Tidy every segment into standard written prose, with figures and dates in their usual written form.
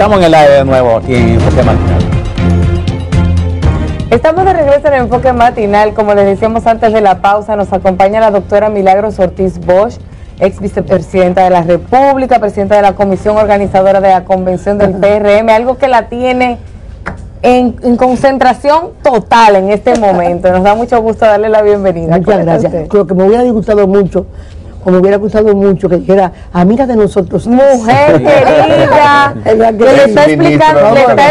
Estamos en el aire de nuevo aquí en Enfoque Matinal. Estamos de regreso en el Enfoque Matinal. Como les decíamos antes de la pausa, nos acompaña la doctora Milagros Ortiz Bosch, ex vicepresidenta de la República, presidenta de la comisión organizadora de la convención del PRM, algo que la tiene en concentración total en este momento. Nos da mucho gusto darle la bienvenida. Muchas gracias. Creo que me hubiera gustado mucho, o me hubiera gustado mucho que dijera amiga de nosotros. Mujer querida, le está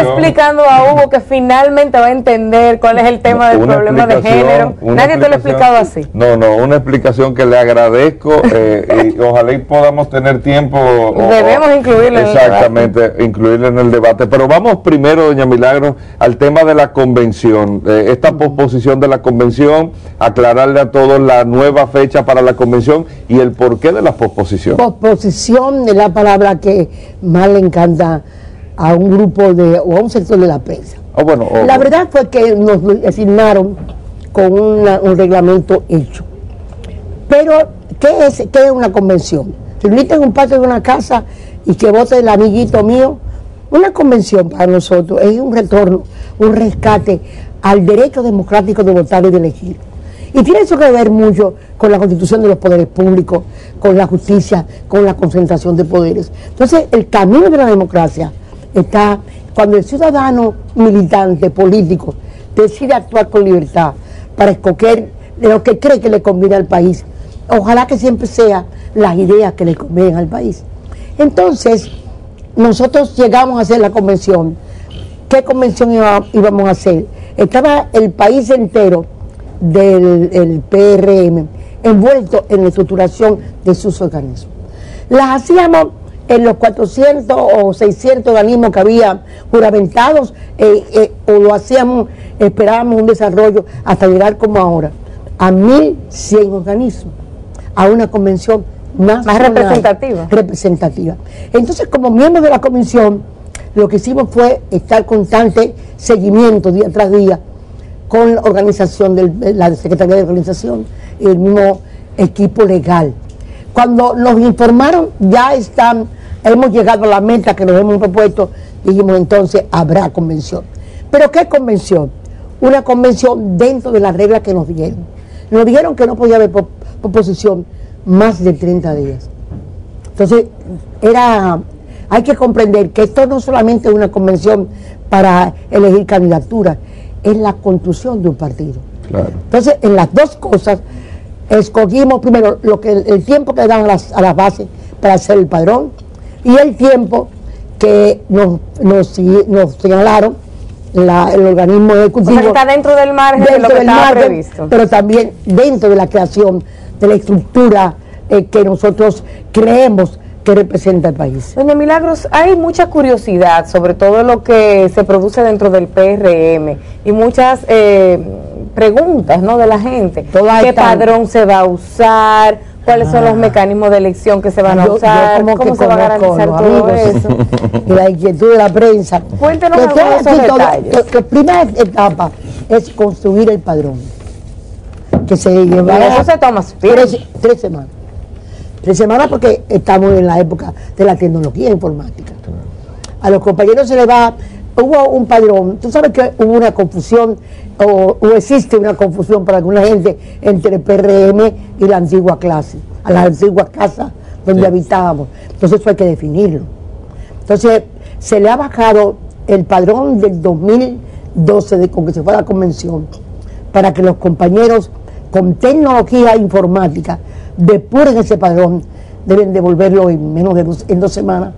explicando a Hugo que finalmente va a entender cuál es el tema del problema de género. Nadie te lo ha explicado así. No, una explicación que le agradezco y ojalá y podamos tener tiempo. Debemos incluirlo exactamente, incluirlo en el debate. Pero vamos primero, doña Milagros, al tema de la convención. Esta posposición de la convención, aclararle a todos la nueva fecha para la convención y el porqué de la posposición. Posposición es la palabra que más le encanta a un grupo o a un sector de la prensa. La verdad fue que nos asignaron con un reglamento hecho. Pero, ¿qué es una convención? Reunirte en un patio de una casa y que vote el amiguito mío. Una convención para nosotros es un retorno, un rescate al derecho democrático de votar y de elegir. Y tiene eso que ver mucho con la constitución de los poderes públicos, con la justicia, con la concentración de poderes. Entonces, el camino de la democracia está cuando el ciudadano militante, político, decide actuar con libertad para escoger lo que cree que le conviene al país. Ojalá que siempre sea las ideas que le convienen al país. Entonces, nosotros llegamos a hacer la convención. ¿Qué convención íbamos a hacer? Estaba el país entero del PRM envuelto en la estructuración de sus organismos. Las hacíamos en los 400 o 600 organismos que había juramentados o lo hacíamos, esperábamos un desarrollo hasta llegar como ahora a 1100 organismos, a una convención más representativa. Entonces, como miembros de la comisión, lo que hicimos fue estar constante seguimiento día tras día con la organización de la Secretaría de Organización y el mismo equipo legal. Cuando nos informaron, hemos llegado a la meta que nos hemos propuesto, dijimos entonces habrá convención. ¿Pero qué convención? Una convención dentro de las reglas que nos dieron. Nos dijeron que no podía haber proposición más de 30 días. Entonces, hay que comprender que esto no solamente es una convención para elegir candidaturas, es la construcción de un partido. Claro. Entonces, en las dos cosas, escogimos primero el tiempo que dan a las bases para hacer el padrón y el tiempo que nos señalaron el organismo ejecutivo. O sea, que está dentro del margen de lo que estaba previsto. Pero también dentro de la creación de la estructura que nosotros creemos que representa el país. Doña Milagros, hay mucha curiosidad sobre todo lo que se produce dentro del PRM y muchas preguntas, ¿no?, de la gente. ¿Qué padrón se va a usar? ¿Cuáles son los mecanismos de elección que se van a usar? ¿Cómo se va a garantizar todo eso? Y la inquietud de la prensa. Cuéntenos algunos de esos detalles. La primera etapa es construir el padrón, que se llevará eso se toma 3 semanas. 3 semanas porque estamos en la época de la tecnología informática. A los compañeros hubo un padrón. Tú sabes que hubo una confusión, o existe una confusión para alguna gente entre el PRM y la antigua clase, a la antigua casa donde habitábamos. Entonces eso hay que definirlo. Entonces se le ha bajado el padrón del 2012 con que se fue a la convención para que los compañeros con tecnología informática depuren ese padrón, deben devolverlo en menos de 2 semanas.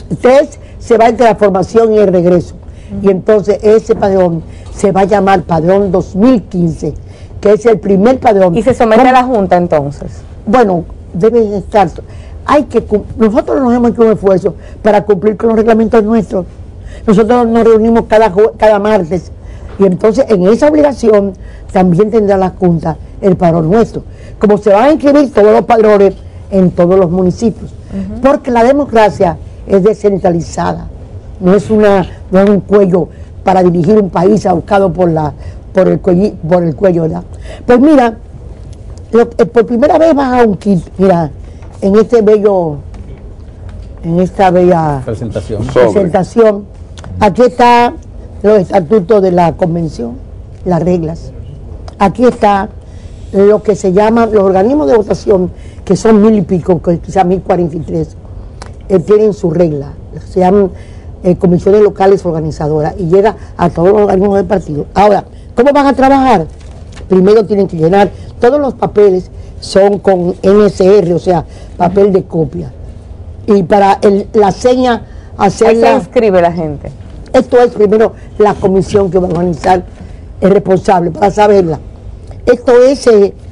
Entonces se va entre la formación y el regreso. Y entonces ese padrón se va a llamar Padrón 2015, que es el primer padrón. ¿Y se somete a la Junta entonces? Bueno, debe estar. Nosotros nos hemos hecho un esfuerzo para cumplir con los reglamentos nuestros. Nosotros nos reunimos cada martes. Y entonces en esa obligación también tendrá la Junta el padrón nuestro. Como se van a inscribir todos los padrones en todos los municipios. Porque la democracia es descentralizada. No es un cuello para dirigir un país buscado por el cuello, ¿verdad? Pues mira, por primera vez vas a un kit, mira, en este bello en esta bella presentación. Aquí están los estatutos de la convención, las reglas. Aquí está lo que se llaman los organismos de votación, que son 1000 y pico, quizás 1043, tienen su regla, se llaman comisiones locales organizadoras, y llega a todos los organismos del partido. Ahora, ¿cómo van a trabajar? Primero tienen que llenar, todos los papeles son con NSR, o sea, papel de copia. Y para la seña hacerla... Ahí se inscribe la gente. Esto es primero la comisión que va a organizar, el responsable, para saberla. Esto es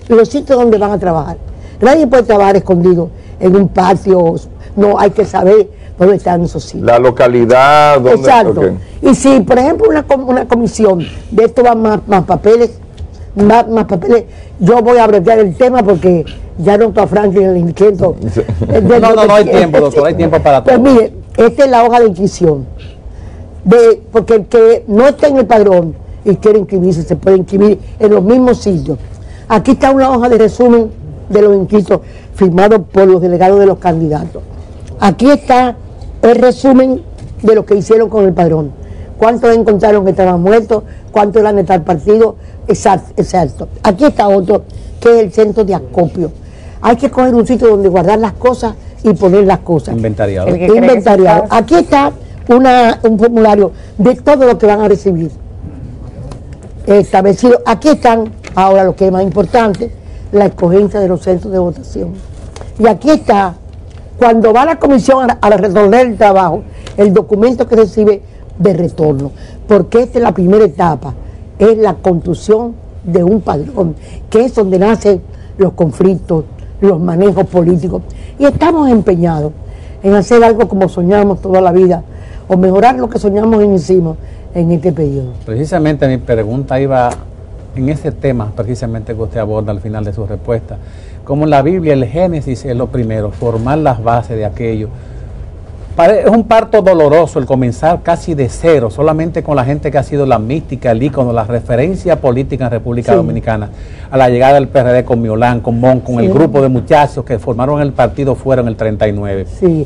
los sitios donde van a trabajar. Nadie puede trabajar escondido en un patio, no, hay que saber dónde están esos sitios. La localidad, dónde... Exacto. Okay. Y si, por ejemplo, una comisión, de esto van más papeles, más papeles, yo voy a abreviar el tema porque ya noto a Franklin el inquieto. No hay tiempo, doctor, hay tiempo para todo. Pues mire, esta es la hoja de inscripción. Porque el que no está en el padrón y quiere inscribirse, se puede inscribir en los mismos sitios. Aquí está una hoja de resumen de los inscritos firmado por los delegados de los candidatos. Aquí está el resumen de lo que hicieron con el padrón. ¿Cuántos encontraron que estaban muertos? ¿Cuántos eran de tal partido? Exacto. Aquí está otro, que es el centro de acopio. Hay que coger un sitio donde guardar las cosas y poner las cosas. Inventariado. Inventariado. Aquí está un formulario de todo lo que van a recibir establecido. Aquí están, ahora lo que es más importante, la escogencia de los centros de votación. Y aquí está, cuando va la comisión a retornar el trabajo, el documento que recibe de retorno, porque esta es la primera etapa, es la construcción de un padrón, que es donde nacen los conflictos, los manejos políticos, y estamos empeñados en hacer algo como soñamos toda la vida, o mejorar lo que soñamos y hicimos en este periodo. Precisamente mi pregunta iba en ese tema, precisamente que usted aborda al final de su respuesta. Como en la Biblia el Génesis es lo primero, formar las bases de aquello. Es un parto doloroso el comenzar casi de cero, solamente con la gente que ha sido la mística, el ícono, la referencia política en República Dominicana, a la llegada del PRD con Miolán, con Mon, con el grupo de muchachos que formaron el partido fuera en el 39. Sí.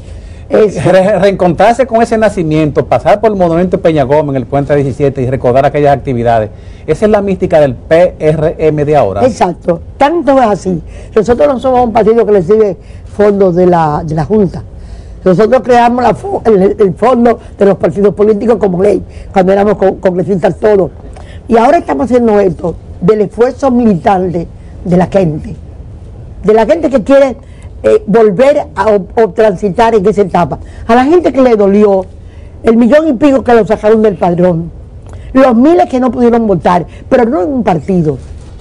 Reencontrarse con ese nacimiento, pasar por el monumento de Peña Gómez en el puente 17 y recordar aquellas actividades, esa es la mística del PRM de ahora. Exacto, tanto es así. Nosotros no somos un partido que recibe fondos de la Junta. Nosotros creamos el fondo de los partidos políticos como ley, cuando éramos congresistas todos. Y ahora estamos haciendo esto del esfuerzo militante de la gente que quiere volver o transitar en esa etapa. A la gente que le dolió el 1,000,000 y pico que lo sacaron del padrón, los miles que no pudieron votar, pero no en un partido,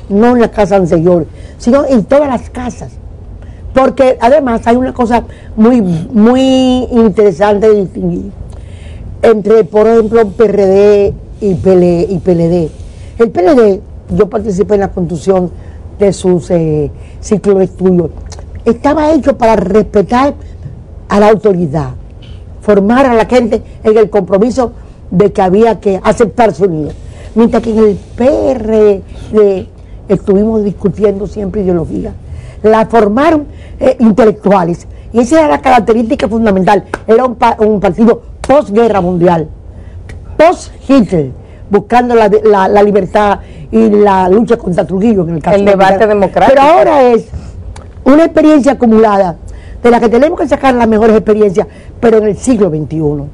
no en la casa anterior, sino en todas las casas. Porque además hay una cosa muy interesante de distinguir entre, por ejemplo, PRD y PLD. El PLD, yo participé en la construcción de sus ciclos de estudio, estaba hecho para respetar a la autoridad, formar a la gente en el compromiso de que había que aceptar su unión. Mientras que en el PRD estuvimos discutiendo siempre ideología. La formaron intelectuales, y esa era la característica fundamental. Era un partido post-guerra mundial, post-Hitler, buscando la libertad y la lucha contra Trujillo, en el caso el debate democrático. Pero ahora es una experiencia acumulada de la que tenemos que sacar las mejores experiencias, pero en el siglo XXI.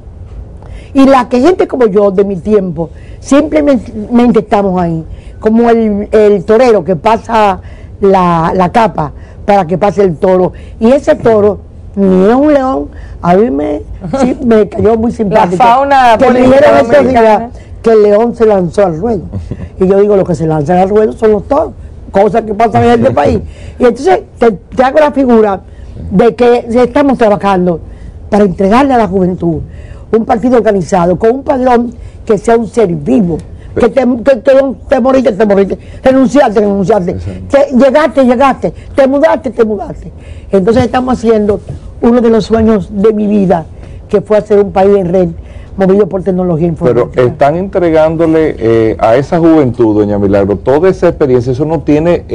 Y la que gente como yo, de mi tiempo, simplemente estamos ahí, como el torero que pasa la capa para que pase el toro, y ese toro ni es un león. A mí me cayó muy simpático. La fauna que me dijeron estos días que el león se lanzó al ruedo, y yo digo, lo que se lanzan al ruedo son los toros, cosas que pasan en este país. Y entonces te hago la figura de que estamos trabajando para entregarle a la juventud un partido organizado con un padrón que sea un ser vivo, que te moriste, renunciaste, llegaste, te mudaste. Entonces estamos haciendo uno de los sueños de mi vida, que fue hacer un país en red, movido por tecnología informática. Pero están entregándole a esa juventud, doña Milagro, toda esa experiencia. Eso no tiene,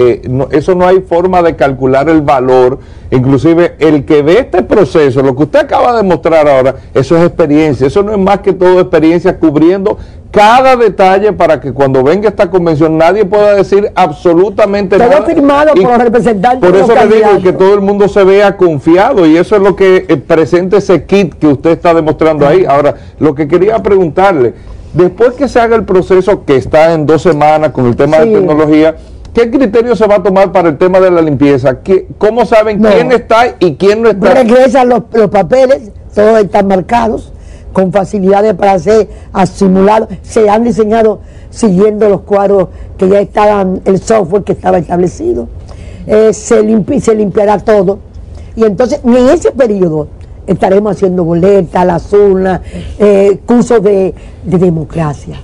eso no hay forma de calcular el valor. Inclusive el que ve este proceso, lo que usted acaba de mostrar ahora, eso es experiencia. Eso no es más que todo experiencia cubriendo cada detalle para que cuando venga esta convención nadie pueda decir absolutamente nada. Todo firmado por los representantes. Por eso le digo que todo el mundo se vea confiado, y eso es lo que presenta ese kit que usted está demostrando ahí. Ahora, lo que quería preguntarle, después que se haga el proceso, que está en 2 semanas con el tema de tecnología, ¿qué criterio se va a tomar para el tema de la limpieza? ¿Cómo saben quién está y quién no está? Regresan los papeles, todos están marcados, con facilidades para ser asimulados. Se han diseñado siguiendo los cuadros que ya estaban, el software que estaba establecido. Se limpiará todo. Y entonces, en ese periodo, estaremos haciendo boletas, las urnas, cursos de democracia.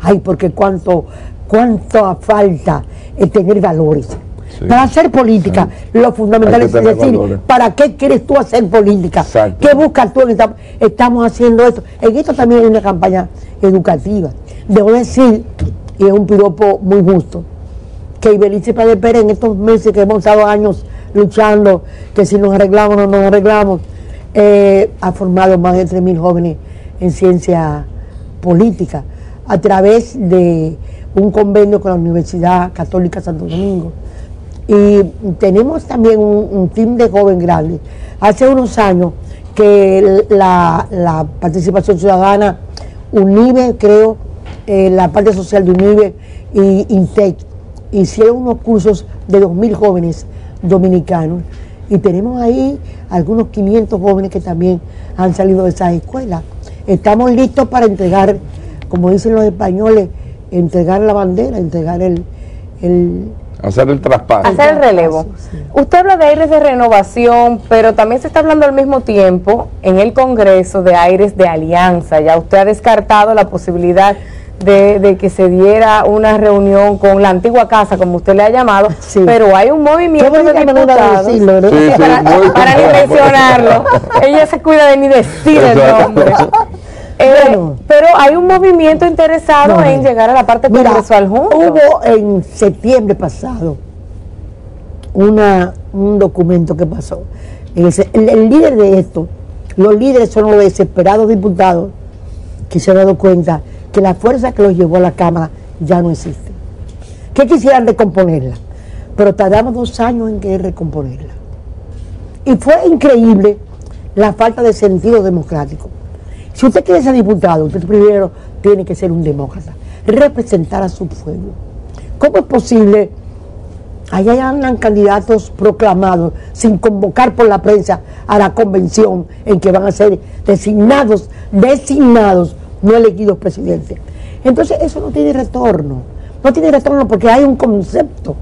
Ay, porque cuánto falta tener valores. Sí. Para hacer política, lo fundamental es decir, valores. ¿Para qué quieres tú hacer política? Exacto. ¿Qué buscas tú? Estamos haciendo esto. En esto también hay una campaña educativa. Debo decir, y es un piropo muy justo, que Ibelice Paredes Pérez, en estos meses que hemos estado años luchando, que si nos arreglamos o no nos arreglamos, ha formado más de 3.000 jóvenes en ciencia política a través de un convenio con la Universidad Católica Santo Domingo. Y tenemos también un team de jóvenes grandes. Hace unos años que la participación ciudadana, UNIBE, creo, la parte social de UNIBE y INTEC, hicieron unos cursos de 2.000 jóvenes dominicanos, y tenemos ahí algunos 500 jóvenes que también han salido de esas escuelas. Estamos listos para entregar, como dicen los españoles, entregar la bandera, entregar hacer el traspaso. Hacer el relevo. Sí. Usted habla de aires de renovación, pero también se está hablando al mismo tiempo en el Congreso de aires de alianza. Ya usted ha descartado la posibilidad de que se diera una reunión con la antigua casa, como usted le ha llamado, pero hay un movimiento de diputados, para ni mencionarlo, ella se cuida de ni decir el nombre. Pero hay un movimiento interesado en llegar a la parte congresual juntos. Hubo en septiembre pasado un documento que pasó. El líder de esto, los líderes son los desesperados diputados que se han dado cuenta que la fuerza que los llevó a la Cámara ya no existe. Que quisieran recomponerla, pero tardamos 2 años en querer recomponerla. Y fue increíble la falta de sentido democrático. Si usted quiere ser diputado, usted primero tiene que ser un demócrata, representar a su pueblo. ¿Cómo es posible? Allá andan candidatos proclamados sin convocar por la prensa a la convención en que van a ser designados, no elegidos presidentes. Entonces eso no tiene retorno. No tiene retorno porque hay un concepto.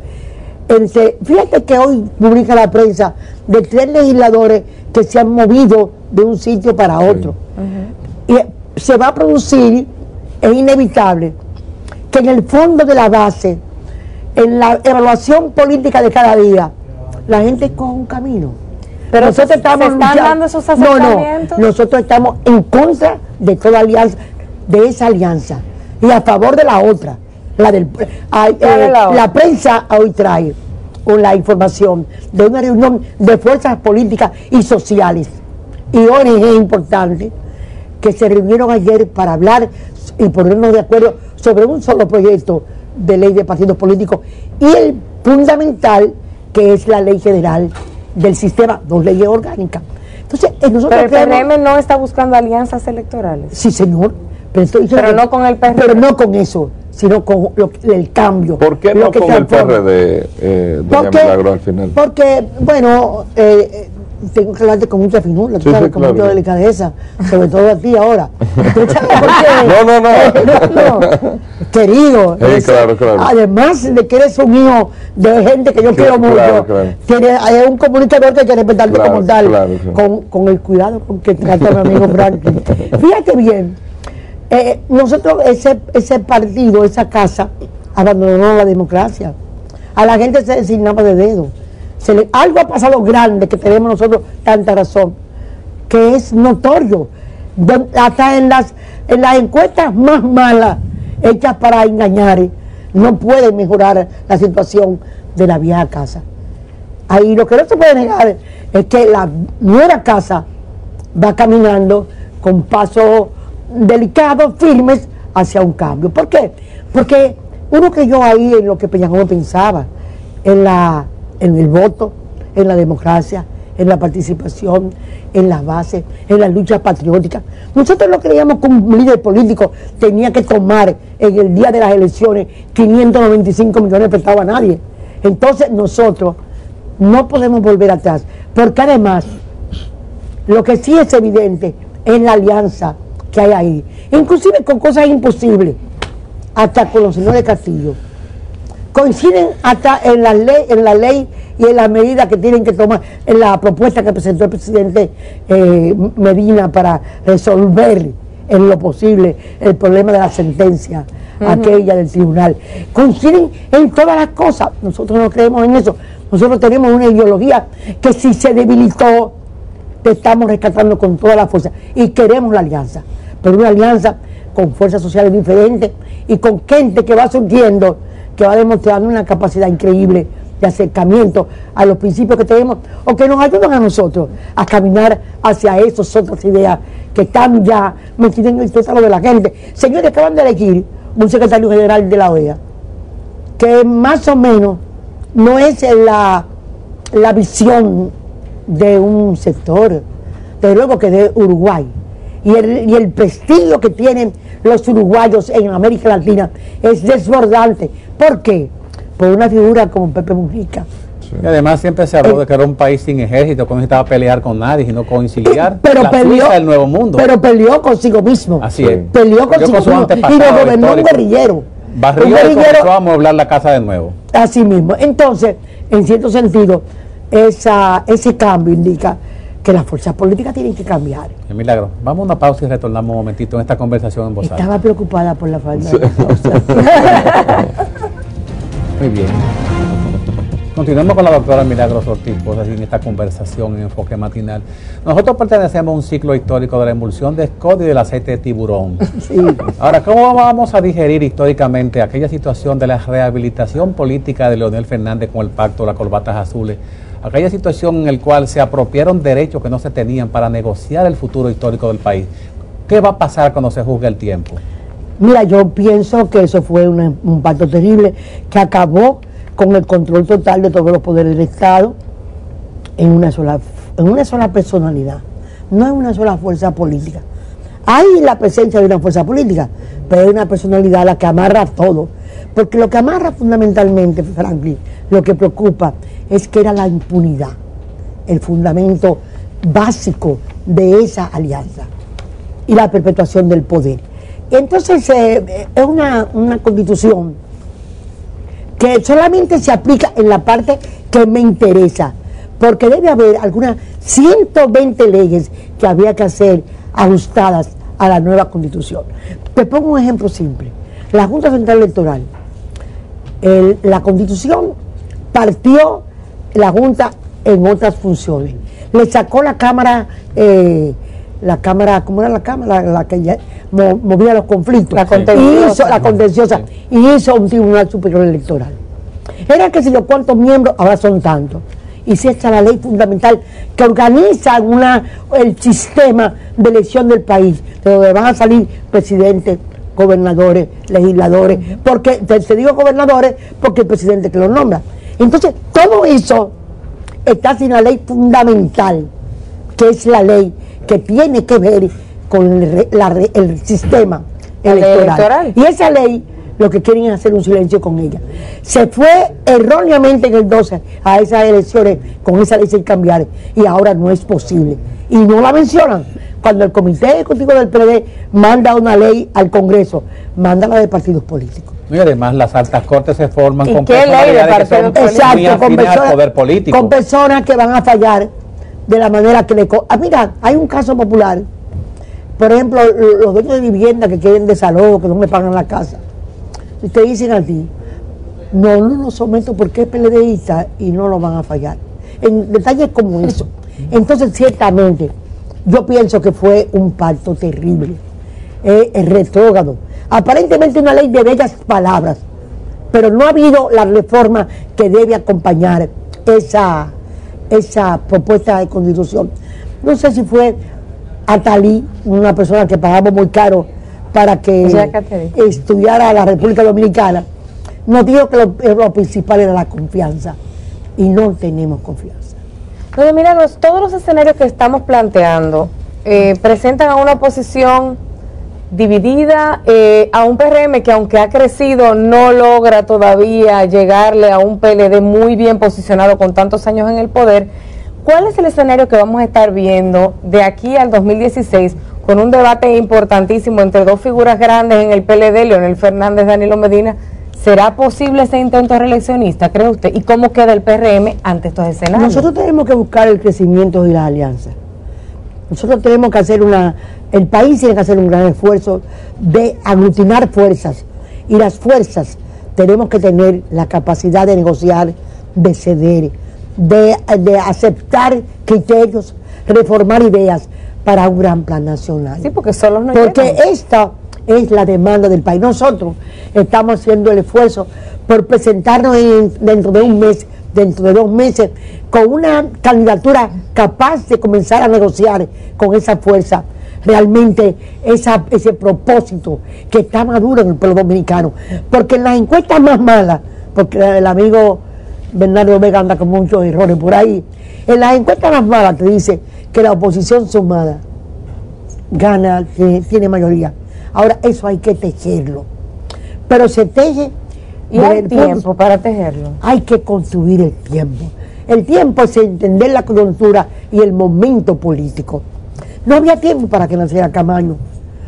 Fíjate que hoy publica la prensa de 3 legisladores que se han movido de un sitio para otro. Y se va a producir, es inevitable, que en el fondo de la base, en la evaluación política de cada día, la gente coja un camino. Pero nosotros estamos dando esos acercamientos. Nosotros estamos en contra de toda alianza, de esa alianza, y a favor de la otra. La prensa hoy trae la información de una reunión de fuerzas políticas y sociales y ONG importantes que se reunieron ayer para hablar y ponernos de acuerdo sobre un solo proyecto de ley de partidos políticos y el fundamental, que es la ley general del sistema, 2 leyes orgánicas. Entonces, nosotros pero el PRM no está buscando alianzas electorales. Sí, señor. Pero no con el PRM. Pero no con eso, sino con el cambio. ¿Por qué no con el PRD, doña Milagro, al final? Porque, bueno, tengo que hablarte con mucha finura, con mucha delicadeza, sobre todo a ti ahora. No, querido. Claro. Además de que eres un hijo de gente que yo quiero mucho, hay un comunicador que hay que respetarte como tal, con el cuidado con que trata mi amigo Franklin. Fíjate bien, nosotros, ese partido, esa casa, abandonó la democracia. A la gente se designaba de dedo. Algo ha pasado grande que tenemos nosotros tanta razón, que es notorio. hasta en las encuestas más malas, hechas para engañar, no pueden mejorar la situación de la vieja casa. Ahí lo que no se puede negar es que la nueva casa va caminando con pasos delicados, firmes, hacia un cambio. ¿Por qué? Porque uno creyó ahí en lo que Peña pensaba, en el voto, en la democracia, en la participación, en las bases, en la lucha patriótica. Nosotros no creíamos que un líder político tenía que tomar en el día de las elecciones 595 millones prestados a nadie. Entonces nosotros no podemos volver atrás, porque además lo que sí es evidente es la alianza que hay ahí, inclusive con cosas imposibles, hasta con los señores Castillo. Coinciden hasta en la ley y en las medidas que tienen que tomar, en la propuesta que presentó el presidente Medina para resolver en lo posible el problema de la sentencia, aquella del tribunal. Coinciden en todas las cosas. Nosotros no creemos en eso. Nosotros tenemos una ideología que si se debilitó, te estamos rescatando con toda la fuerza y queremos la alianza, pero una alianza con fuerzas sociales diferentes y con gente que va surgiendo, que va demostrando una capacidad increíble de acercamiento a los principios que tenemos o que nos ayudan a nosotros a caminar hacia esas otras ideas que están ya metidas en el tétano de la gente. Señores, acaban de elegir un secretario general de la OEA que más o menos no es la visión de un sector, desde luego que de Uruguay, y el prestigio que tienen los uruguayos en América Latina es desbordante. ¿Por qué? Por una figura como Pepe Mujica. Sí. Y además siempre se habló de que era un país sin ejército, que no necesitaba pelear con nadie, sino conciliar la Suiza del Nuevo Mundo. Pero peleó consigo mismo. Así es. Peleó consigo mismo y lo gobernó un guerrillero. Barrió y comenzó a amueblar la casa de nuevo. Así mismo. Entonces, en cierto sentido, ese cambio indica que las fuerzas políticas tienen que cambiar. Milagro, vamos a una pausa y retornamos un momentito en esta conversación en voz alta. Estaba preocupada por la falta de pausa. Muy bien. Continuamos con la doctora Milagros Ortiz Bosch en esta conversación en Enfoque Matinal. Nosotros pertenecemos a un ciclo histórico de la emulsión de Scott y del aceite de tiburón. Sí. Ahora, ¿cómo vamos a digerir históricamente aquella situación de la rehabilitación política de Leonel Fernández con el pacto de las corbatas azules? Aquella situación en la cual se apropiaron derechos que no se tenían para negociar el futuro histórico del país. ¿Qué va a pasar cuando se juzgue el tiempo? Mira, yo pienso que eso fue un pacto terrible que acabó con el control total de todos los poderes del Estado en una sola personalidad, no en una sola fuerza política. Hay la presencia de una fuerza política, pero hay una personalidad la que amarra todo. Porque lo que amarra fundamentalmente, Franklin, lo que preocupa es que era la impunidad, el fundamento básico de esa alianza y la perpetuación del poder. Entonces es una constitución que solamente se aplica en la parte que me interesa, porque debe haber algunas 120 leyes que había que hacer ajustadas a la nueva constitución. Te pongo un ejemplo simple. La Junta Central Electoral, la constitución partió la Junta en otras funciones. Le sacó la Cámara, ¿cómo era la Cámara? La que ya movía los conflictos. La contenciosa. Y hizo un Tribunal Superior Electoral. Era que si yo cuántos miembros, ahora son tantos. Y si esta es la ley fundamental que organiza el sistema de elección del país, de donde van a salir presidentes, gobernadores, legisladores, porque te digo gobernadores porque el presidente que los nombra. Entonces, todo eso está sin la ley fundamental, que es la ley que tiene que ver con el sistema electoral. Y esa ley, lo que quieren es hacer un silencio con ella. Se fue erróneamente en el 12 a esas elecciones con esa ley sin cambiar, y ahora no es posible. Y no la mencionan. Cuando el Comité Ejecutivo del PLD manda una ley al Congreso, manda la de partidos políticos. Y además las altas cortes se forman con personalidades que son muy afines al poder político. Con personas que van a fallar de la manera que mira, hay un caso popular, por ejemplo, los dueños de vivienda que quieren desalojo, que no me pagan la casa, y te dicen a ti, no lo someto porque es PLDista y no lo van a fallar. En detalles como eso. Entonces, ciertamente, Yo pienso que fue un pacto terrible, retrógrado. Aparentemente una ley de bellas palabras, pero no ha habido la reforma que debe acompañar esa propuesta de constitución. No sé si fue Atalí, una persona que pagamos muy caro para que estudiara la República Dominicana, nos dijo que lo principal era la confianza, y no tenemos confianza. Oye, mira, todos los escenarios que estamos planteando presentan a una oposición dividida, a un PRM que, aunque ha crecido, no logra todavía llegarle a un PLD muy bien posicionado con tantos años en el poder. ¿Cuál es el escenario que vamos a estar viendo de aquí al 2016 con un debate importantísimo entre dos figuras grandes en el PLD, Leonel Fernández, Danilo Medina? ¿Será posible ese intento reeleccionista, cree usted? ¿Y cómo queda el PRM ante estos escenarios? Nosotros tenemos que buscar el crecimiento y las alianzas. Nosotros tenemos que hacer el país tiene que hacer un gran esfuerzo de aglutinar fuerzas, y las fuerzas tenemos que tener la capacidad de negociar, de ceder, de aceptar criterios, reformar ideas para un gran plan nacional. Sí, porque solos no porque llegan. Esta es la demanda del país. Nosotros estamos haciendo el esfuerzo por presentarnos dentro de un mes, dentro de 2 meses, con una candidatura capaz de comenzar a negociar con esa fuerza realmente ese propósito que está maduro en el pueblo dominicano. Porque en las encuestas más malas, porque el amigo Bernardo Vega anda con muchos errores por ahí, en las encuestas más malas te dice que la oposición sumada gana, tiene mayoría. Ahora eso hay que tejerlo, pero se teje. ¿Y hay tiempo para tejerlo? Hay que construir el tiempo. El tiempo es entender la coyuntura y el momento político. No había tiempo para que naciera Camaño,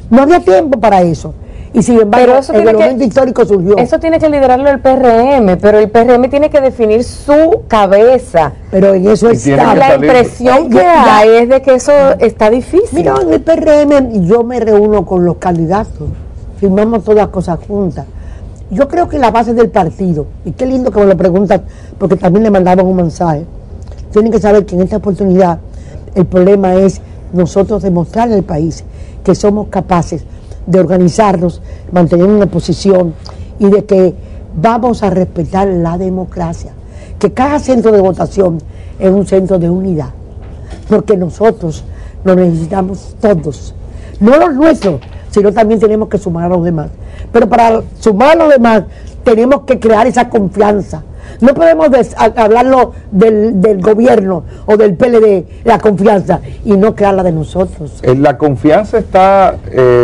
no había tiempo para eso. Y sin embargo, el momento histórico surgió. Eso tiene que liderarlo el PRM, pero el PRM tiene que definir su cabeza. Pero en eso está. La impresión que hay es de que eso está difícil. Mira, en el PRM yo me reúno con los candidatos, firmamos todas las cosas juntas. Yo creo que la base del partido, y qué lindo que me lo preguntan, porque también le mandamos un mensaje, tienen que saber que en esta oportunidad el problema es nosotros demostrarle al país que somos capaces de organizarnos, mantener una posición y de que vamos a respetar la democracia, que cada centro de votación es un centro de unidad, porque nosotros nos necesitamos todos, no los nuestros, sino también tenemos que sumar a los demás. Pero para sumar a los demás tenemos que crear esa confianza. No podemos hablarlo del gobierno o del PLD, la confianza, y no crearla de nosotros. La confianza está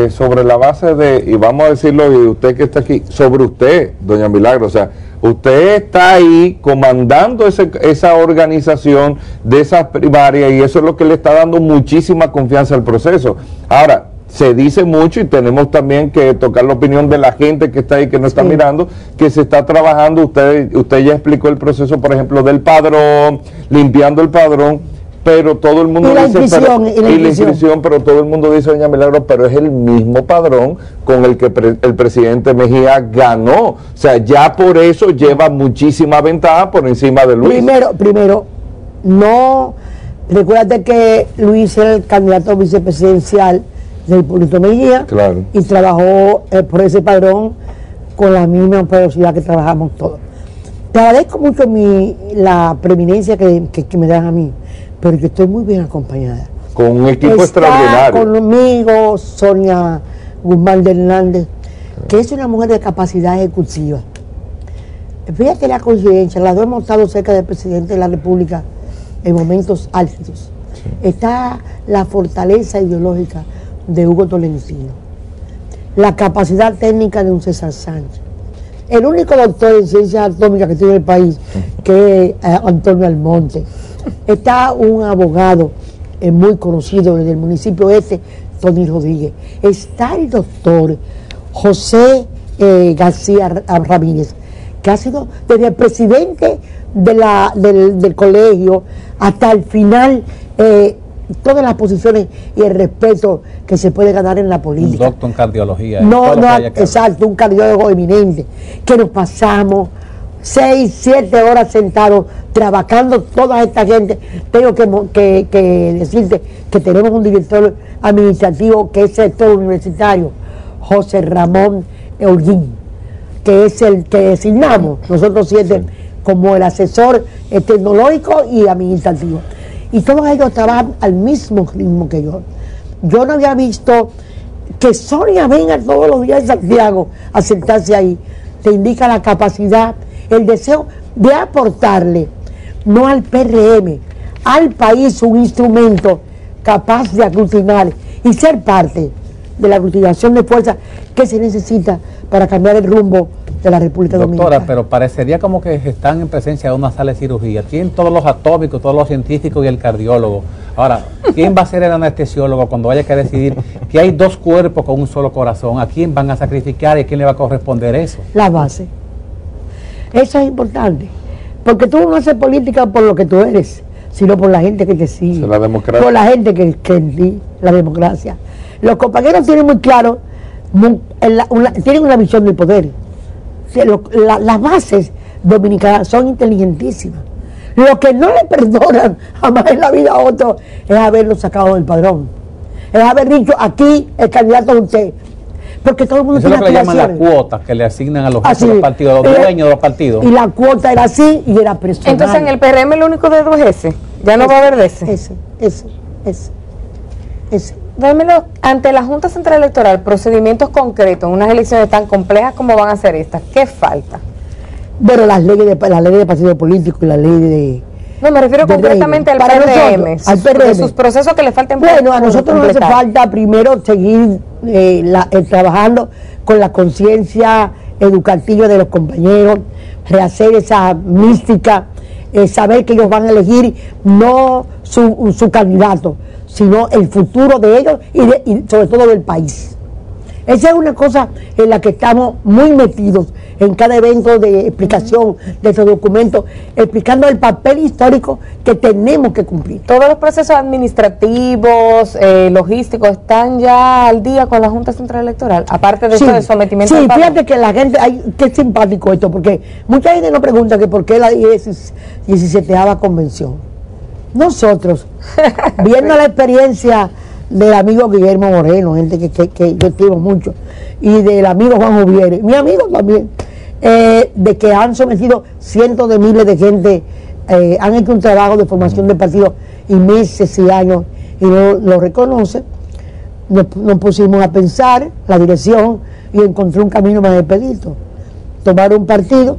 sobre la base de, y vamos a decirlo, y usted que está aquí, sobre usted, doña Milagro. O sea, usted está ahí comandando esa organización de esas primarias, y eso es lo que le está dando muchísima confianza al proceso. Ahora, se dice mucho, y tenemos también que tocar la opinión de la gente que está ahí, que nos está mirando, que se está trabajando. Usted ya explicó el proceso, por ejemplo, del padrón, limpiando el padrón, pero todo el mundo dice, la inscripción, pero todo el mundo dice, doña Milagro, pero es el mismo padrón con el que el presidente Mejía ganó. O sea, ya por eso lleva muchísima ventaja por encima de Luis. Primero, no, recuérdate que Luis era el candidato vicepresidencial del Hipólito Mejía, claro, y trabajó por ese padrón con la misma velocidad que trabajamos todos. Te agradezco mucho la preeminencia que me dan a mí, pero yo estoy muy bien acompañada. Con un equipo extraordinario. Conmigo Sonia Guzmán de Hernández, que es una mujer de capacidad ejecutiva. Fíjate la coincidencia, las dos hemos estado cerca del presidente de la República en momentos álgidos. Sí. Está la fortaleza ideológica de Hugo Tolentino, la capacidad técnica de un César Sánchez, el único doctor en ciencias atómicas que tiene el país, que es Antonio Almonte. Está un abogado muy conocido desde el municipio Tony Rodríguez. Está el doctor José García Ramírez, que ha sido desde el presidente del colegio hasta el final, todas las posiciones y el respeto que se puede ganar en la política. Un doctor en cardiología. Exacto, un cardiólogo eminente, que nos pasamos 6, 7 horas sentados trabajando toda esta gente. Tengo que decirte que tenemos un director administrativo que es sector universitario, José Ramón Holguín, que es el que designamos nosotros 7 como el asesor tecnológico y administrativo. Y todos ellos trabajan al mismo ritmo que yo. Yo no había visto que Sonia venga todos los días a Santiago a sentarse ahí. Te indica la capacidad, el deseo de aportarle, no al PRM, al país, un instrumento capaz de aglutinar y ser parte de la aglutinación de fuerza que se necesita para cambiar el rumbo de la República Dominicana. Doctora, pero parecería como que están en presencia de una sala de cirugía. Tienen todos los atómicos, todos los científicos y el cardiólogo. Ahora, ¿quién va a ser el anestesiólogo cuando haya que decidir que hay 2 cuerpos con un solo corazón? ¿A quién van a sacrificar y a quién le va a corresponder eso? La base. Eso es importante. Porque tú no haces política por lo que tú eres, sino por la gente que te sigue. La democracia. Por la gente que en ti, la democracia. Los compañeros tienen muy claro, tienen una visión del poder. Las bases dominicanas son inteligentísimas. Lo que no le perdonan jamás en la vida a otro es haberlo sacado del padrón. Es haber dicho, aquí el candidato es usted. Porque todo el mundo eso tiene es lo que le llaman las cuotas que le asignan a los jefes de los partidos, a los dueños de los partidos. Y la cuota era así y era personal. Entonces en el PRM el único dedo es ese. Ya no va a haber de ese. Ese. Dámelo, ante la Junta Central Electoral, procedimientos concretos, unas elecciones tan complejas como van a ser estas, ¿qué falta? Bueno, la ley de partido político y la ley de... No, me refiero concretamente al PRM, al PRM. Sus procesos que le falten. Bueno, a nosotros nos hace falta primero seguir trabajando con la conciencia educativa de los compañeros, rehacer esa mística, saber que ellos van a elegir no su candidato, sino el futuro de ellos y sobre todo del país. Esa es una cosa en la que estamos muy metidos en cada evento de explicación de estos documentos, explicando el papel histórico que tenemos que cumplir. Todos los procesos administrativos, logísticos, están ya al día con la Junta Central Electoral, aparte de eso del sometimiento al padrón. Fíjate que la gente, qué simpático esto, porque mucha gente nos pregunta que por qué la 17ª convención. Nosotros, viendo la experiencia del amigo Guillermo Moreno, gente que yo estimo mucho, y del amigo Juan Juviere, mi amigo también, de que han sometido cientos de miles de gente, han hecho un trabajo de formación de partidos y meses y años y no lo reconocen. Nos pusimos a pensar la dirección y encontré un camino más expedito: tomar un partido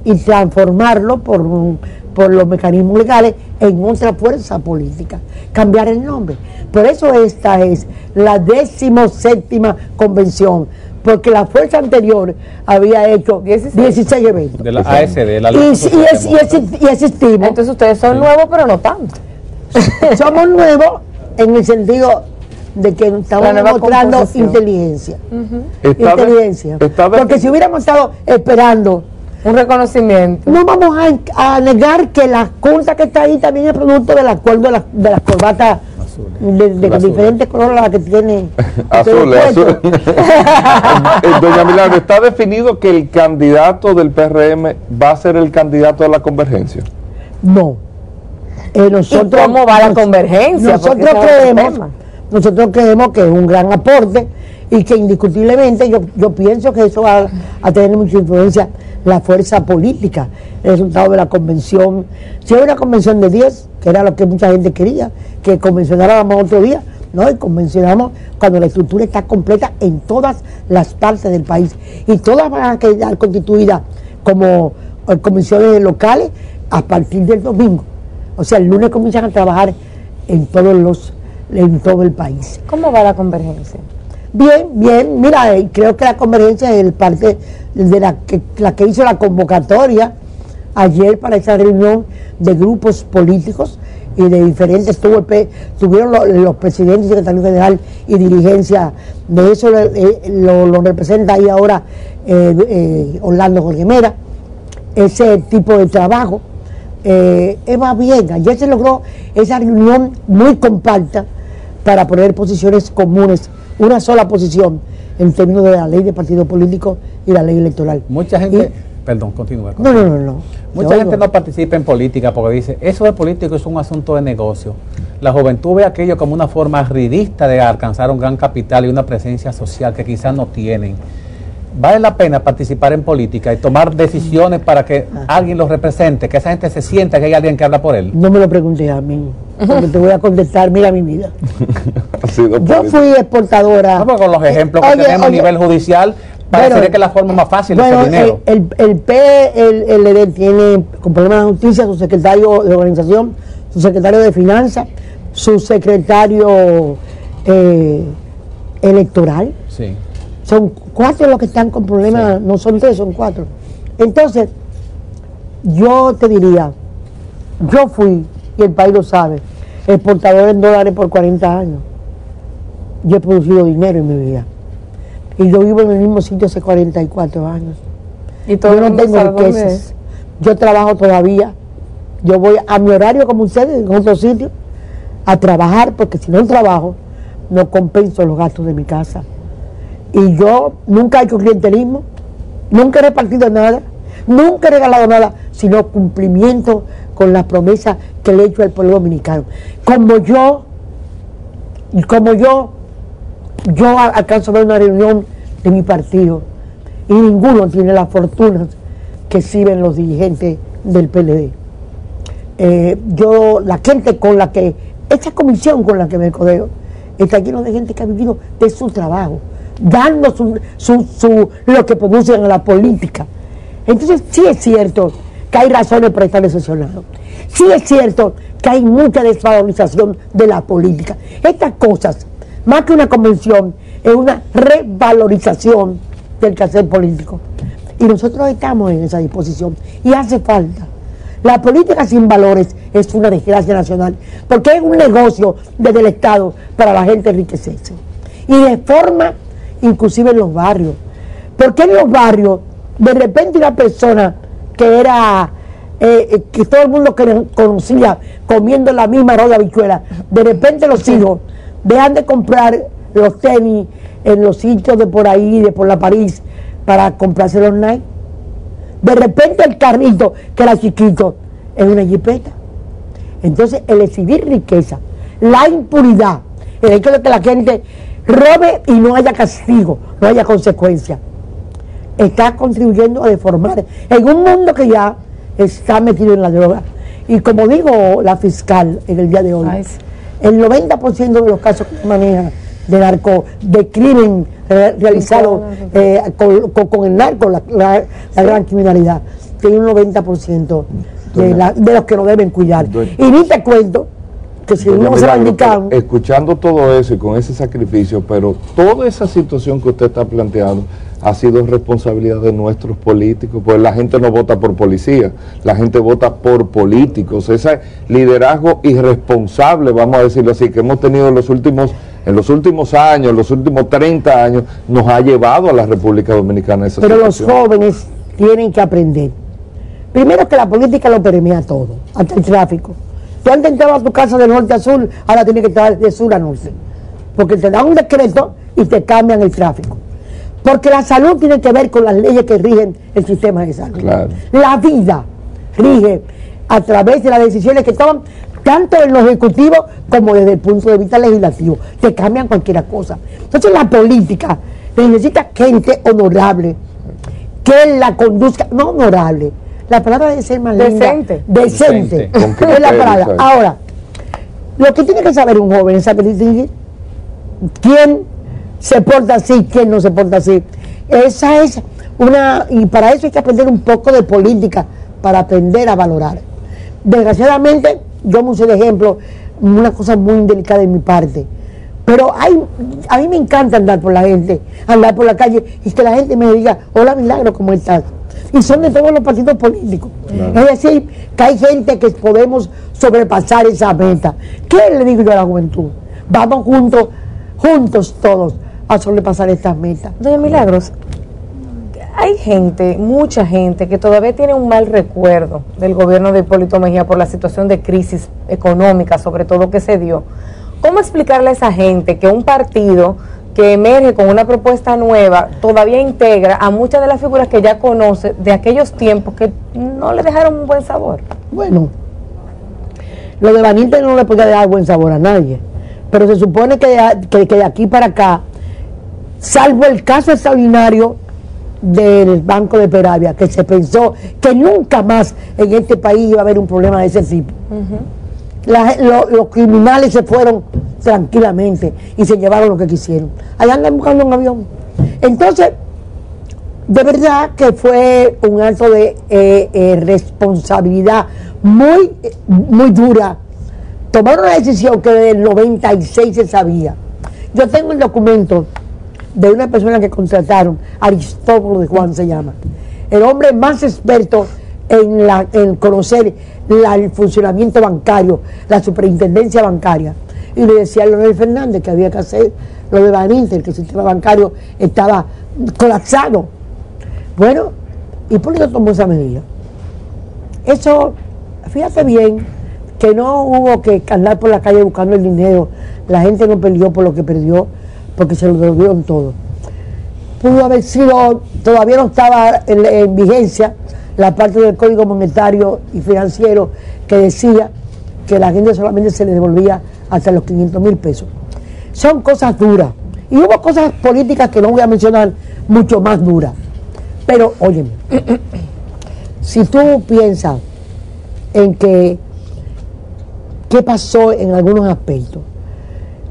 y transformarlo por los mecanismos legales en otra fuerza política, cambiar el nombre. Por eso esta es la 17ª convención, porque la fuerza anterior había hecho 16 eventos. De la ASD, la y existimos. Entonces ustedes son nuevos, pero no tanto. Somos nuevos en el sentido de que estamos demostrando inteligencia. Porque si hubiéramos estado esperando un reconocimiento, no vamos a negar que la junta que está ahí también es producto del acuerdo de las corbatas de diferentes colores que tiene azul. Doña Milagro, ¿está definido que el candidato del PRM va a ser el candidato de la convergencia? No. Nosotros, ¿y cómo va la convergencia? Nosotros creemos que es un gran aporte y que indiscutiblemente yo pienso que eso va a tener mucha influencia la fuerza política, el resultado de la convención. Si hay una convención de 10, que era lo que mucha gente quería, que convencionáramos otro día, no, y convencionamos cuando la estructura está completa en todas las partes del país, y todas van a quedar constituidas como convenciones locales a partir del domingo. O sea, el lunes comienzan a trabajar en todo el país. ¿Cómo va la convergencia? Bien, mira, creo que la convergencia es parte de la que hizo la convocatoria ayer para esa reunión de grupos políticos y de diferentes, tuvieron los presidentes, secretario general y dirigencia de eso, lo representa ahí ahora Orlando Jorge Mera, ese tipo de trabajo. Va bien, ayer se logró esa reunión muy compacta para poner posiciones comunes, una sola posición en términos de la ley de partido político y la ley electoral. Mucha gente Perdón, continúe. No. Mucha gente no participa en política porque dice, eso de político es un asunto de negocio. La juventud ve aquello como una forma ridícula de alcanzar un gran capital y una presencia social que quizás no tienen. ¿Vale la pena participar en política y tomar decisiones para que alguien los represente, que esa gente se sienta que hay alguien que habla por él? No me lo preguntes a mí, porque te voy a contestar, mira mi vida. Yo fui exportadora. No, con los ejemplos que tenemos a nivel judicial, parecería que es la forma más fácil de hacer dinero. El PLD tiene, con problemas de justicia, su secretario de organización, su secretario de finanzas, su secretario electoral. Sí. Son 4 los que están con problemas, sí. No son 3, son 4. Entonces, yo te diría, yo fui, y el país lo sabe, exportador en dólares por 40 años. Yo he producido dinero en mi vida. Y yo vivo en el mismo sitio hace 44 años. ¿Y todo yo no tengo riquezas. Yo trabajo todavía. Yo voy a mi horario como ustedes, en otro sitio, a trabajar, porque si no trabajo, no compenso los gastos de mi casa. Y yo nunca he hecho clientelismo, nunca he repartido nada, nunca he regalado nada, sino cumplimiento con las promesas que le he hecho al pueblo dominicano. Como yo alcanzo a ver una reunión de mi partido y ninguno tiene las fortunas que exhiben los dirigentes del PLD. La gente con la que, esta comisión con la que me codeo, está lleno de gente que ha vivido de su trabajo, dando lo que producen en la política. Entonces sí es cierto que hay razones para estar decepcionados. Sí es cierto que hay mucha desvalorización de la política. Estas cosas, más que una convención, es una revalorización del quehacer político. Y nosotros estamos en esa disposición. Y hace falta. La política sin valores es una desgracia nacional, porque es un negocio desde el Estado para la gente enriquecerse. Y de forma, inclusive en los barrios. Porque en los barrios, de repente una persona que era, que todo el mundo conocía, comiendo la misma arroz de habichuela, de repente los hijos dejan de comprar los tenis en los sitios de por ahí, de por la París, para comprarse los Nike. De repente el carrito, que era chiquito, es una jipeta. Entonces, el exhibir riqueza, la impunidad, el hecho de que la gente robe y no haya castigo, no haya consecuencia, está contribuyendo a deformar en un mundo que ya está metido en la droga. Y como digo la fiscal en el día de hoy, el 90% de los casos que maneja de crimen realizado con el narco, la gran criminalidad, tiene un 90% de los que no deben cuidar. Y ni te cuento que si uno se va indicando. Escuchando todo eso y con ese sacrificio, pero toda esa situación que usted está planteando ha sido responsabilidad de nuestros políticos, pues la gente no vota por policía, la gente vota por políticos. Ese liderazgo irresponsable, vamos a decirlo así, que hemos tenido en los últimos años, los últimos 30 años, nos ha llevado a la República Dominicana a esa situación. Los jóvenes tienen que aprender. Primero, que la política lo permea todo, hasta el tráfico. Tú antes entrabas a tu casa de norte a sur, ahora tienes que estar de sur a norte, porque te dan un decreto y te cambian el tráfico. Porque la salud tiene que ver con las leyes que rigen el sistema de salud. Claro. La vida rige a través de las decisiones que toman tanto en lo ejecutivo como desde el punto de vista legislativo. Te cambian cualquier cosa. Entonces la política necesita gente honorable, que la conduzca, no honorable, la palabra debe ser más decente. Linda, decente. Es la palabra. Ahora, lo que tiene que saber un joven es saber distinguir quién se porta así, quién no se porta así. Esa es y para eso hay que aprender un poco de política, para aprender a valorar. Desgraciadamente, yo me usé de ejemplo una cosa muy delicada de mi parte, pero a mí me encanta andar por la calle y que la gente me diga, hola Milagro, ¿cómo estás? Y son de todos los partidos políticos. Claro. Es decir, que hay gente que podemos sobrepasar esa meta. ¿Qué le digo yo a la juventud? Vamos juntos todos a sobrepasar estas metas. Doña Milagros, hay gente, mucha gente, que todavía tiene un mal recuerdo del gobierno de Hipólito Mejía por la situación de crisis económica, sobre todo que se dio. ¿Cómo explicarle a esa gente que un partido que emerge con una propuesta nueva, todavía integra a muchas de las figuras que ya conoce de aquellos tiempos que no le dejaron un buen sabor. Bueno, lo de Vanilde no le puede dar buen sabor a nadie, pero se supone que de aquí para acá, salvo el caso extraordinario del Banco de Peravia, que se pensó que nunca más en este país iba a haber un problema de ese tipo. Los criminales se fueron tranquilamente y se llevaron lo que quisieron. Allá andan buscando un avión. Entonces, de verdad que fue un acto de responsabilidad muy dura. Tomaron una decisión que desde el 96 se sabía. Yo tengo el documento de una persona que contrataron, Aristóbulo de Juan se llama, el hombre más experto en conocer el funcionamiento bancario, la superintendencia bancaria, y le decía a Leonel Fernández que había que hacer lo de Baninter, que el sistema bancario estaba colapsado. Bueno, Hipólito tomó esa medida. Eso, fíjate bien, que no hubo que andar por la calle buscando el dinero, la gente no perdió por lo que perdió, porque se lo devolvieron todo. Pudo haber sido, todavía no estaba en vigencia la parte del Código Monetario y Financiero que decía que la gente solamente se le devolvía hasta los 500,000 pesos. Son cosas duras. Y hubo cosas políticas que no voy a mencionar, mucho más duras. Pero, óyeme, si tú piensas en qué pasó en algunos aspectos.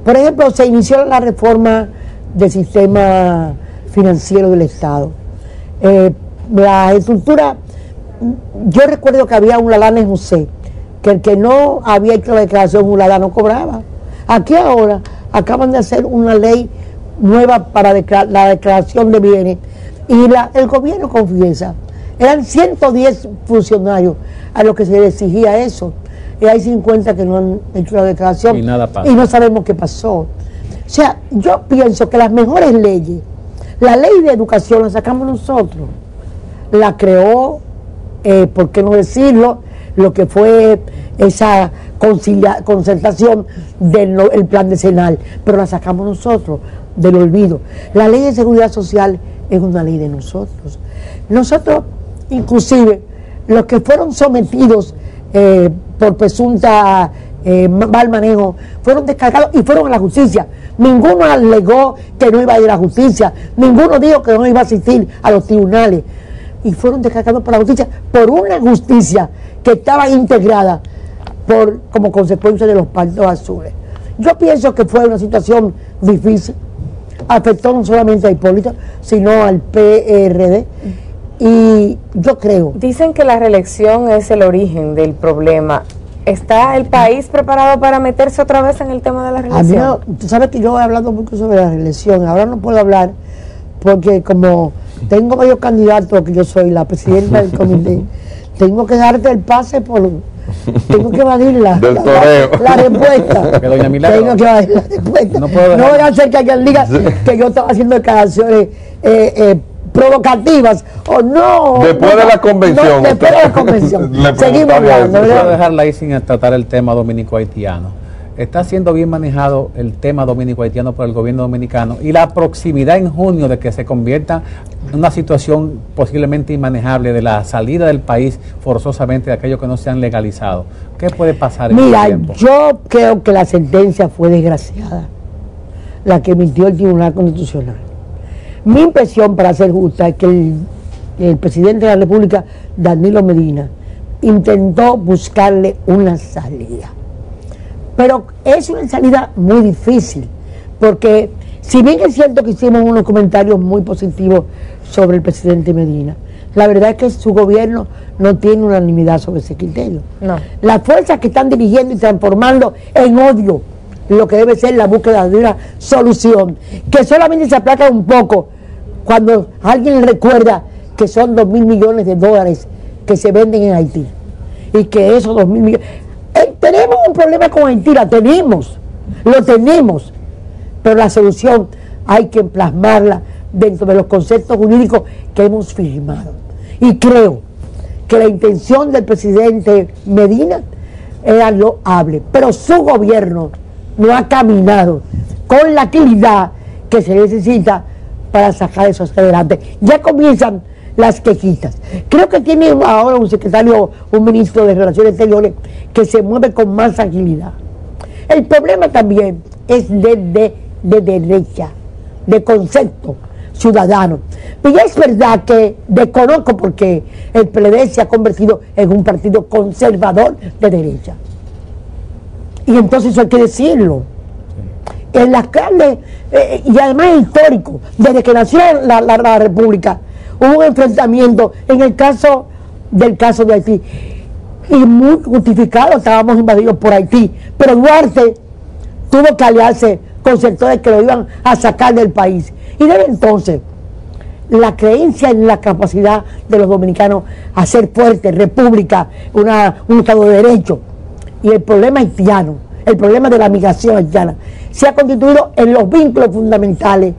Por ejemplo, se inició la reforma del sistema financiero del Estado. La estructura, yo recuerdo que había un lalán en José, que el que no había hecho la declaración jurada no cobraba. Aquí ahora acaban de hacer una ley nueva para la declaración de bienes y el gobierno confiesa. Eran 110 funcionarios a los que se les exigía eso. Y hay 50 que no han hecho la declaración y nada pasa. Y no sabemos qué pasó. O sea, yo pienso que las mejores leyes, la ley de educación la sacamos nosotros, la creó, por qué no decirlo, lo que fue esa concertación del plan decenal, pero la sacamos nosotros del olvido. La ley de seguridad social es una ley de nosotros. Nosotros, inclusive, los que fueron sometidos por presunta mal manejo, fueron descargados y fueron a la justicia. Ninguno alegó que no iba a ir a la justicia, ninguno dijo que no iba a asistir a los tribunales, y fueron descargados por la justicia, por una justicia que estaba integrada como consecuencia de los pactos azules. Yo pienso que fue una situación difícil, afectó no solamente a Hipólito, sino al PRD. Y yo creo... Dicen que la reelección es el origen del problema. ¿Está el país preparado para meterse otra vez en el tema de la reelección? Tú sabes que yo he hablado mucho sobre la reelección. Ahora no puedo hablar porque como tengo varios candidatos, que yo soy la presidenta del comité, tengo que darte el pase tengo que evadir la respuesta. Doña Milagro, tengo que evadir la respuesta. No voy a hacer que alguien diga que yo estaba haciendo declaraciones provocativas o no. Después de la convención. Después de la convención. Seguimos hablando. No voy a dejarla ahí sin tratar el tema dominico-haitiano. Está siendo bien manejado el tema dominico-haitiano por el gobierno dominicano y la proximidad en junio de que se convierta en una situación posiblemente inmanejable de la salida del país forzosamente de aquellos que no se han legalizado. ¿Qué puede pasar en ese tiempo? Yo creo que la sentencia fue desgraciada, la que emitió el Tribunal Constitucional. Mi impresión, para ser justa, es que el presidente de la República, Danilo Medina, intentó buscarle una salida. Pero es una salida muy difícil, porque si bien es cierto que hicimos unos comentarios muy positivos sobre el presidente Medina, la verdad es que su gobierno no tiene unanimidad sobre ese criterio. No. Las fuerzas que están dirigiendo y transformando en odio lo que debe ser la búsqueda de una solución, que solamente se aplaca un poco cuando alguien recuerda que son 2.000 millones de dólares que se venden en Haití, y que esos 2.000 millones... tenemos un problema con Haití, lo tenemos, pero la solución hay que plasmarla dentro de los conceptos jurídicos que hemos firmado. Y creo que la intención del presidente Medina era loable, pero su gobierno no ha caminado con la agilidad que se necesita para sacar eso adelante. Ya comienzan las quejitas. Creo que tiene ahora un ministro de Relaciones Exteriores que se mueve con más agilidad. El problema también es de derecha, de concepto ciudadano. Pero ya es verdad que desconozco porque el PLD se ha convertido en un partido conservador de derecha. Y entonces eso hay que decirlo. En las grandes, y además histórico, desde que nació la República, hubo un enfrentamiento en el caso de Haití. Y muy justificado, estábamos invadidos por Haití. Pero Duarte tuvo que aliarse con sectores que lo iban a sacar del país. Y desde entonces, la creencia en la capacidad de los dominicanos a ser fuertes, república, un Estado de Derecho, y el problema haitiano, el problema de la migración haitiana, se ha constituido en los vínculos fundamentales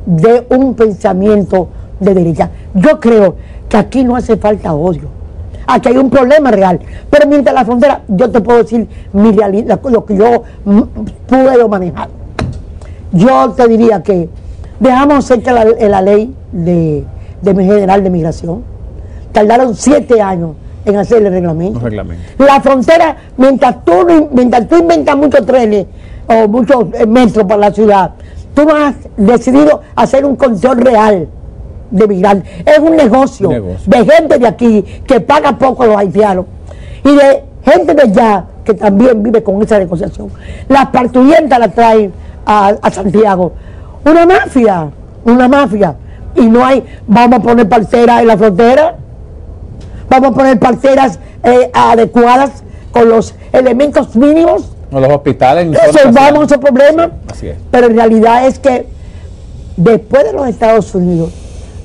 de un pensamiento de derecha. Yo creo que aquí no hace falta odio, aquí hay un problema real, pero mientras la frontera, yo te puedo decir mi realidad, lo que yo puedo manejar. Yo te diría que dejamos cerca la ley general de migración, tardaron 7 años en hacer el reglamento. La frontera, mientras tú inventas muchos trenes o muchos metros para la ciudad, tú no has decidido hacer un control real de migrantes. Es un negocio de gente de aquí que paga poco a los haitianos y de gente de allá que también vive con esa negociación. Las parturientas las traen a Santiago. Una mafia. Y no hay, vamos a poner parceras en la frontera, vamos a poner parceras adecuadas con los elementos mínimos. O los hospitales. Resolvamos ese problema. Así es. Pero en realidad es que después de los Estados Unidos,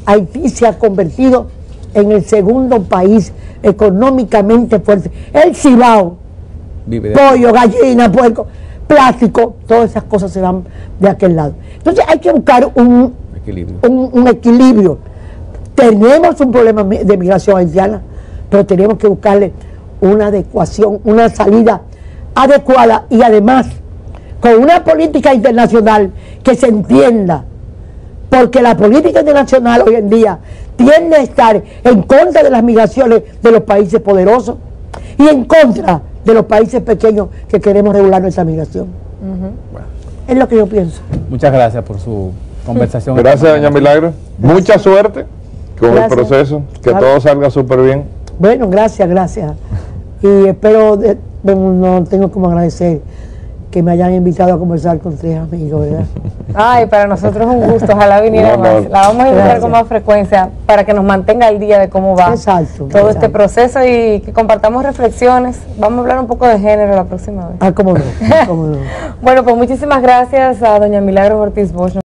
Haití se ha convertido en el segundo país económicamente fuerte. El Cibao, pollo, gallina, puerco, plástico, todas esas cosas se van de aquel lado. Entonces hay que buscar un equilibrio. Tenemos un problema de migración haitiana, pero tenemos que buscarle una adecuación, una salida adecuada y además con una política internacional que se entienda, porque la política internacional hoy en día tiende a estar en contra de las migraciones de los países poderosos y en contra de los países pequeños que queremos regular nuestra migración. Bueno. Es lo que yo pienso. Muchas gracias por su conversación. Gracias, doña Milagro. Mucha suerte con el proceso, que todo salga súper bien. Bueno, gracias. Y espero, no tengo como agradecer que me hayan invitado a conversar con 3 amigos, ¿verdad? Ay, para nosotros es un gusto, ojalá viniera más. La vamos a invitar con más frecuencia para que nos mantenga al día de cómo va todo este proceso y que compartamos reflexiones. Vamos a hablar un poco de género la próxima vez. Cómo no. Bueno, pues muchísimas gracias a doña Milagros Ortiz Bosch.